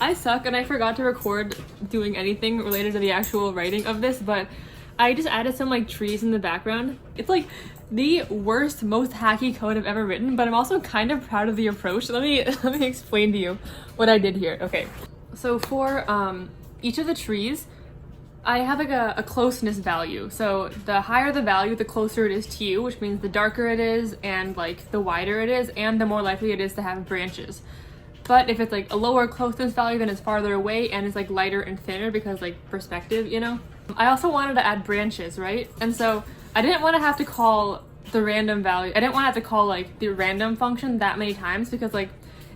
I suck and I forgot to record doing anything related to the actual writing of this, but I just added some like trees in the background. It's like the worst, most hacky code I've ever written, but I'm also kind of proud of the approach. Let me explain to you what I did here. Okay, so for each of the trees, I have like a closeness value. So the higher the value, the closer it is to you, which means the darker it is and like the wider it is, and the more likely it is to have branches. But if it's like a lower closeness value, then it's farther away and it's like lighter and thinner because like perspective, you know? I also wanted to add branches, right? And so I didn't want to have to call the random value. I didn't want to have to call like the random function that many times because like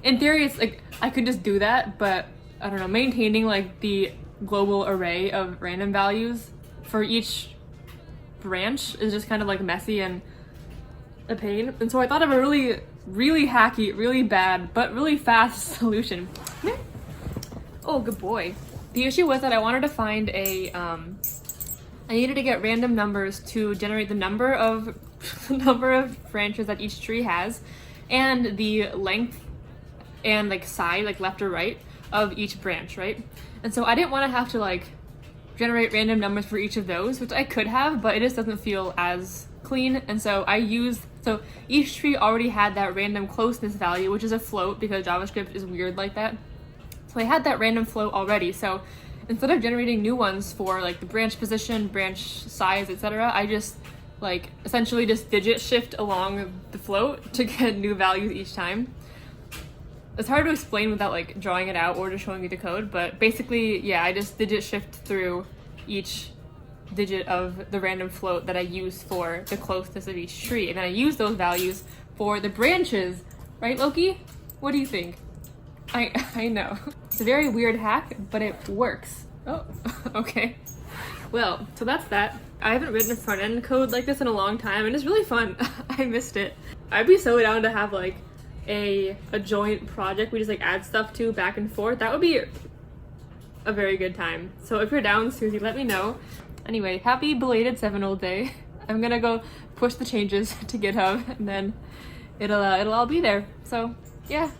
in theory it's like I could just do that, but I don't know, maintaining like the global array of random values for each branch is just kind of like messy and a pain. And so I thought of a really hacky, really bad, but really fast solution. Oh, good boy. The issue was that I wanted to find I needed to get random numbers to generate the number of branches that each tree has, and the length and like side, like left or right, of each branch, right? And so I didn't want to have to like generate random numbers for each of those, which I could have, but it just doesn't feel as clean. And so so each tree already had that random closeness value, which is a float because JavaScript is weird like that. So I had that random float already. So instead of generating new ones for like the branch position, branch size, etc., I just like essentially just digit shift along the float to get new values each time. It's hard to explain without like drawing it out or just showing you the code, but basically, yeah, I just digit shift through each digit of the random float that I use for the closeness of each tree, and then I use those values for the branches, right, Loki? What do you think? I know. It's a very weird hack, but it works. Oh, okay. Well, so that's that. I haven't written front-end code like this in a long time, and it's really fun. I missed it. I'd be so down to have like a joint project we just like add stuff to back and forth. That would be a very good time. So if you're down, Susie, let me know. Anyway, happy belated 7-0 day. I'm gonna go push the changes to GitHub, and then it'll all be there. So yeah.